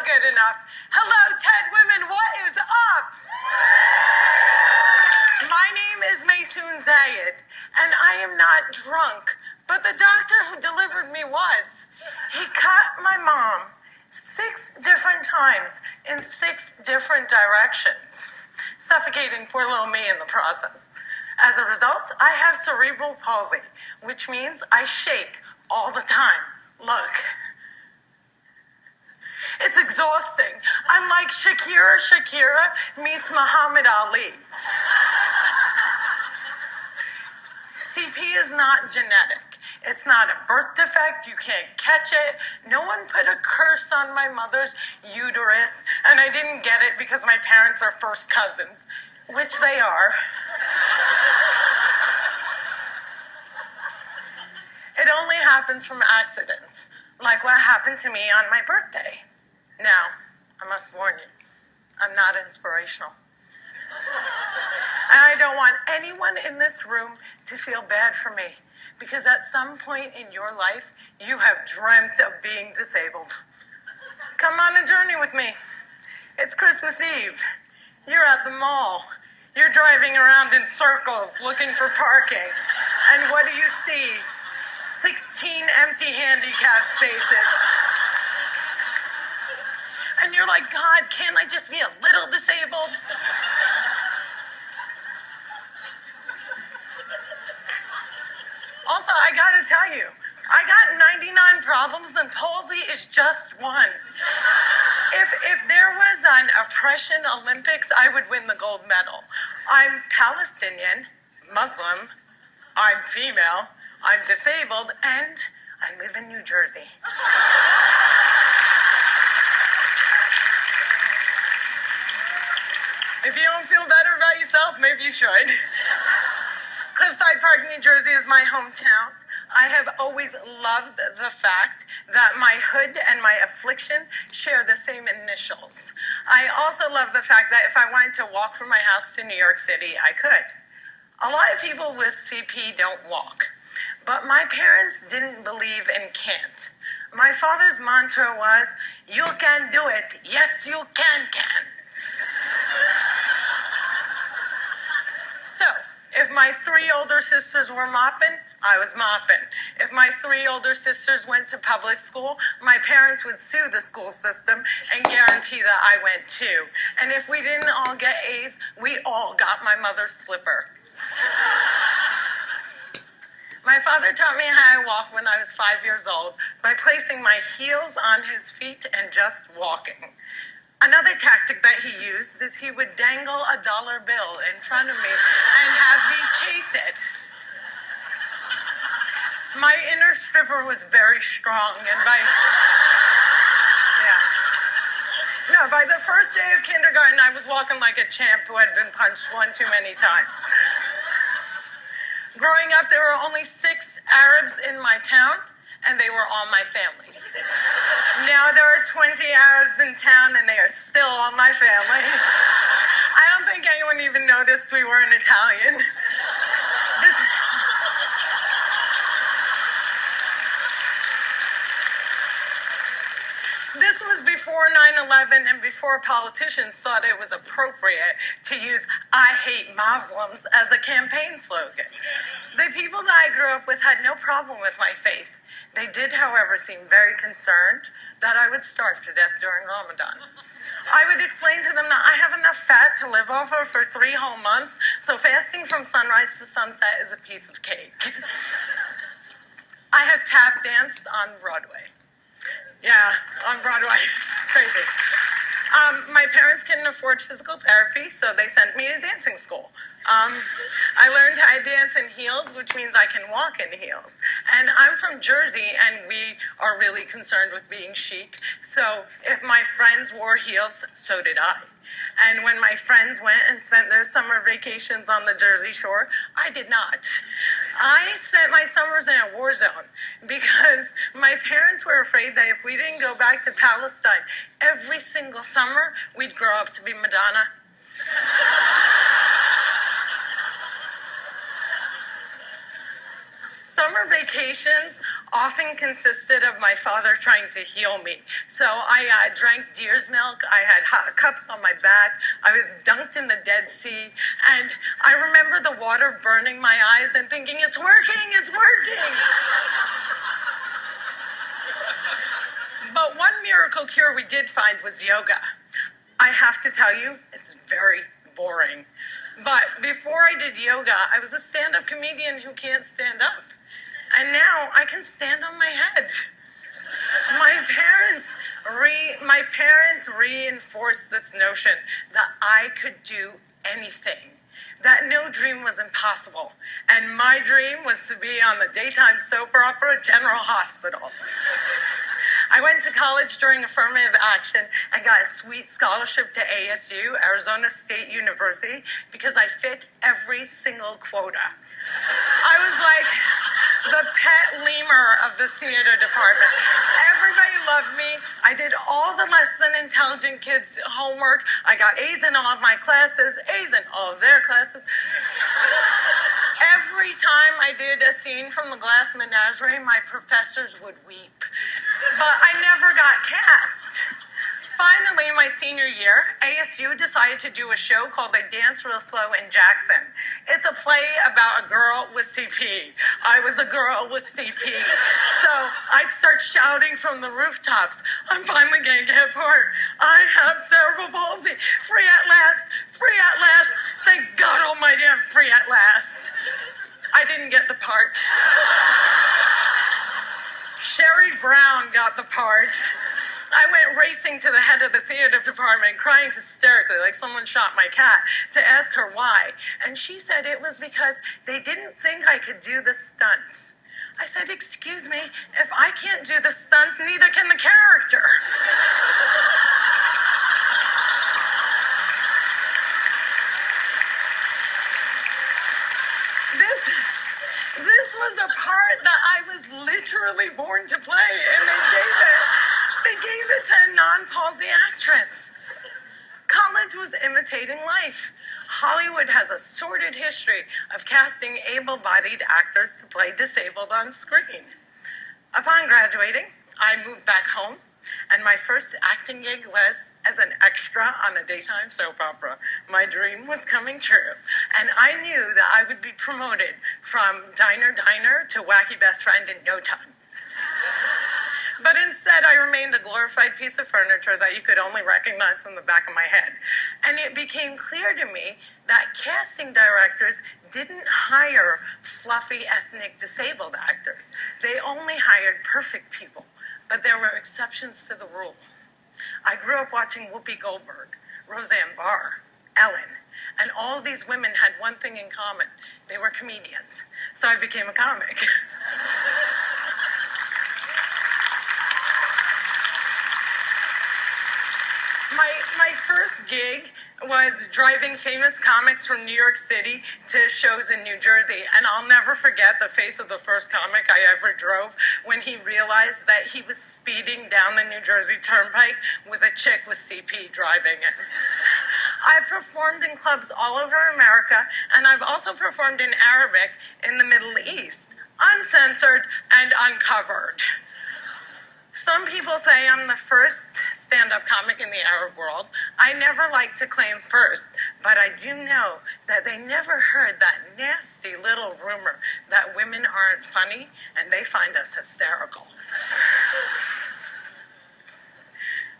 good enough. Hello, TED women, what is up? My name is Maysoon Zayid, and I am not drunk, but the doctor who delivered me was. He cut my mom 6 different times in 6 different directions, suffocating poor little me in the process. As a result, I have cerebral palsy, which means I shake all the time. Look. It's exhausting. I'm like Shakira meets Muhammad Ali. CP is not genetic. It's not a birth defect. You can't catch it. No one put a curse on my mother's uterus, and I didn't get it because my parents are first cousins, which they are. It only happens from accidents, like what happened to me on my birthday. Now, I must warn you, I'm not inspirational. And I don't want anyone in this room to feel bad for me, because at some point in your life, you have dreamt of being disabled. Come on a journey with me. It's Christmas Eve. You're at the mall. You're driving around in circles looking for parking. And what do you see? 16 empty handicap spaces. And you're like, God, can't I just be a little disabled? Also, I gotta tell you, I got 99 problems and palsy is just one. If there was an oppression Olympics, I would win the gold medal. I'm Palestinian, Muslim, I'm female, I'm disabled, and I live in New Jersey. If you don't feel better about yourself, maybe you should. Cliffside Park, New Jersey is my hometown. I have always loved the fact that my hood and my affliction share the same initials. I also love the fact that if I wanted to walk from my house to New York City, I could. A lot of people with CP don't walk, but my parents didn't believe in can't. My father's mantra was, you can do it. Yes, you can. So, if my 3 older sisters were mopping, I was mopping. If my 3 older sisters went to public school, my parents would sue the school system and guarantee that I went too. And if we didn't all get A's, we all got my mother's slipper. My father taught me how I walk when I was 5 years old by placing my heels on his feet and just walking. Another tactic that he used is he would dangle a dollar bill in front of me and have me chase it. My inner stripper was very strong, and by the first day of kindergarten, I was walking like a champ who had been punched one too many times. Growing up, there were only 6 Arabs in my town, and they were all my family. Now there are 20 Arabs in town, and they are still all my family. I don't think anyone even noticed we weren't Italian. This was before 9/11 and before politicians thought it was appropriate to use "I hate Muslims" as a campaign slogan. The people that I grew up with had no problem with my faith. They did, however, seem very concerned that I would starve to death during Ramadan. I would explain to them that I have enough fat to live off of for 3 whole months, so fasting from sunrise to sunset is a piece of cake. I have tap danced on Broadway. Yeah, on Broadway. It's crazy. My parents couldn't afford physical therapy, so they sent me to dancing school. I learned how to dance in heels, which means I can walk in heels. And I'm from Jersey, and we are really concerned with being chic. So if my friends wore heels, so did I. And when my friends went and spent their summer vacations on the Jersey Shore, I did not. I spent my summers in a war zone because my parents were afraid that if we didn't go back to Palestine every single summer, we'd grow up to be Madonna. Summer vacations often consisted of my father trying to heal me. So I drank deer's milk, I had hot cups on my back, I was dunked in the Dead Sea, and I remember the water burning my eyes and thinking, it's working, it's working. But one miracle cure we did find was yoga. I have to tell you, it's very boring. But before I did yoga, I was a stand-up comedian who can't stand up. And now I can stand on my head. My parents reinforced this notion that I could do anything, that no dream was impossible. And my dream was to be on the daytime soap opera General Hospital. I went to college during affirmative action and got a sweet scholarship to ASU, Arizona State University, because I fit every single quota. I was like the pet lemur of the theater department. Everybody loved me. I did all the less than intelligent kids' homework. I got A's in all of my classes, A's in all of their classes. Every time I did a scene from The Glass Menagerie, my professors would weep. But I never got cast. Finally, my senior year, ASU decided to do a show called They Dance Real Slow in Jackson. It's a play about a girl with CP. I was a girl with CP. So I start shouting from the rooftops, I'm finally going to get a part. I have cerebral palsy. Free at last. Free at last. Thank God almighty I'm free at last. I didn't get the part. Sherry Brown got the part. I went racing to the head of the theater department, crying hysterically like someone shot my cat, to ask her why. And she said it was because they didn't think I could do the stunts. I said, excuse me, if I can't do the stunts, neither can the character. This was a part that I was literally born to play, and they gave it to a non-palsy actress. College was imitating life. Hollywood has a sordid history of casting able-bodied actors to play disabled on screen. Upon graduating, I moved back home, and my first acting gig was as an extra on a daytime soap opera. My dream was coming true, and I knew that I would be promoted from diner to wacky best friend in no time. But instead, I remained a glorified piece of furniture that you could only recognize from the back of my head. And it became clear to me that casting directors didn't hire fluffy ethnic disabled actors. They only hired perfect people. But there were exceptions to the rule. I grew up watching Whoopi Goldberg, Roseanne Barr, Ellen, and all of these women had one thing in common. They were comedians. So I became a comic. My first gig was driving famous comics from New York City to shows in New Jersey, and I'll never forget the face of the first comic I ever drove when he realized that he was speeding down the New Jersey Turnpike with a chick with CP driving it. I've performed in clubs all over America, and I've also performed in Arabic in the Middle East, uncensored and uncovered. Some people say I'm the first stand-up comic in the Arab world. I never like to claim first, but I do know that they never heard that nasty little rumor that women aren't funny and they find us hysterical.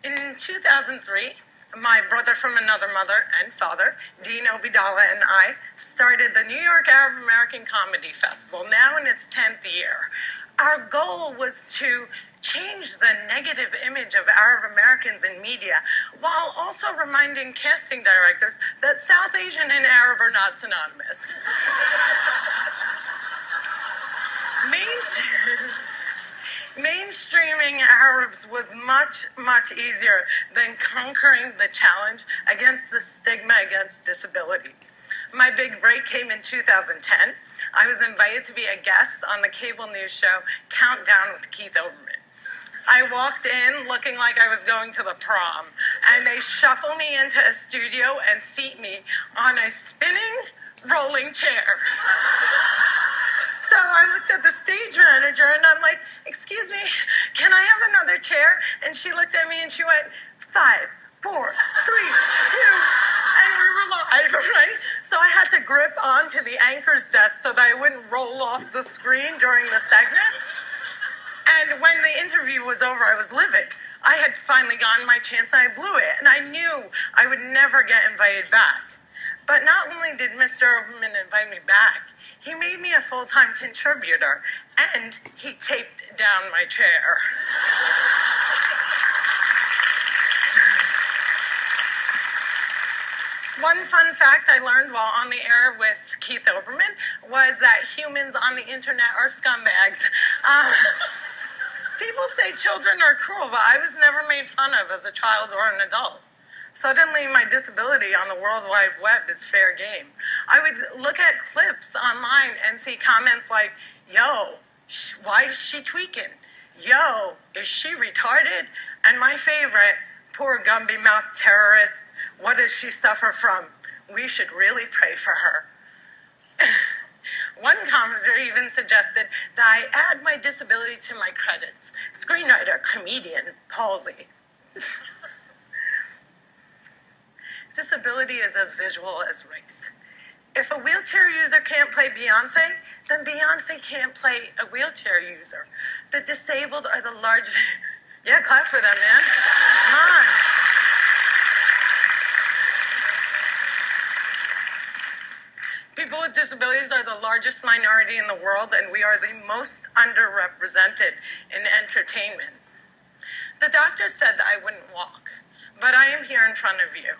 In 2003, my brother from another mother and father, Dean Obidala, and I started the New York Arab American Comedy Festival, now in its 10th year. Our goal was to change the negative image of Arab Americans in media while also reminding casting directors that South Asian and Arab are not synonymous. Mainstreaming Arabs was much, much easier than conquering the challenge against the stigma against disability. My big break came in 2010. I was invited to be a guest on the cable news show Countdown with Keith Olbermann. I walked in looking like I was going to the prom, and they shuffle me into a studio and seat me on a spinning rolling chair. So I looked at the stage manager and I'm like, excuse me, can I have another chair? And she looked at me and she went, 5, 4, 3, 2, and we were live, right? So I had to grip onto the anchor's desk so that I wouldn't roll off the screen during the segment. And when the interview was over, I was livid. I had finally gotten my chance and I blew it. And I knew I would never get invited back. But not only did Mr. Oberman invite me back, he made me a full-time contributor and he taped down my chair. One fun fact I learned while on the air with Keith Oberman was that humans on the internet are scumbags. People say children are cruel, but I was never made fun of as a child or an adult. Suddenly, my disability on the World Wide Web is fair game. I would look at clips online and see comments like, yo, why is she tweaking? Yo, is she retarded? And my favorite, poor Gumby-mouthed terrorist, what does she suffer from? We should really pray for her. One commenter even suggested that I add my disability to my credits. Screenwriter, comedian, palsy. Disability is as visual as race. If a wheelchair user can't play Beyonce, then Beyonce can't play a wheelchair user. The disabled are the large... Yeah, clap for them, man. Come on. People with disabilities are the largest minority in the world, and we are the most underrepresented in entertainment. The doctor said that I wouldn't walk, but I am here in front of you.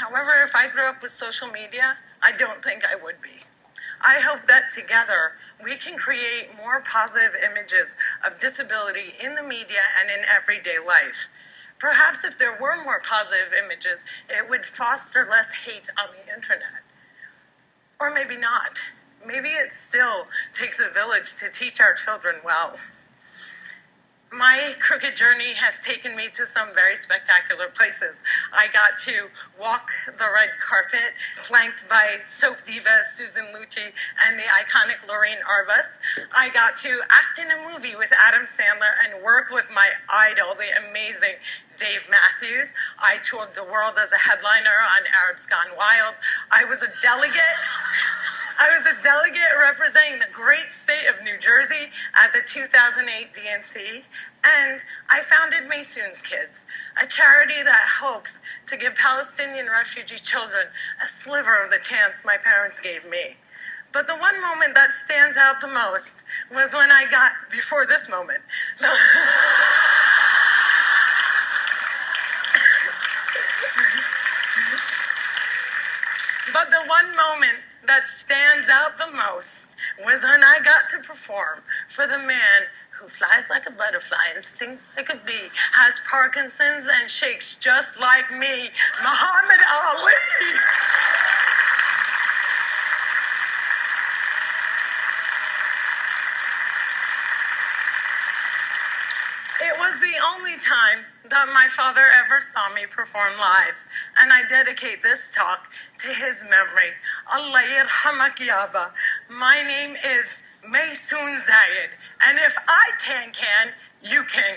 However, if I grew up with social media, I don't think I would be. I hope that together we can create more positive images of disability in the media and in everyday life. Perhaps if there were more positive images, it would foster less hate on the internet. Or maybe not. Maybe it still takes a village to teach our children well. My crooked journey has taken me to some very spectacular places. I got to walk the red carpet, flanked by soap diva Susan Lucci and the iconic Lorraine Arbus. I got to act in a movie with Adam Sandler and work with my idol, the amazing Dave Matthews. I toured the world as a headliner on Arabs Gone Wild. I was a delegate representing the great state of New Jersey at the 2008 DNC, and I founded Maysoon's Kids, a charity that hopes to give Palestinian refugee children a sliver of the chance my parents gave me. But the one moment that stands out the most was when I got, before this moment, but the one moment that stands out the most was when I got to perform for the man who flies like a butterfly and stings like a bee, has Parkinson's and shakes just like me, Muhammad Ali. It was the only time that my father ever saw me perform live, and I dedicate this talk to his memory. Allah yarhamak yaba. My name is Maysoon Zayid, and if I can, you can.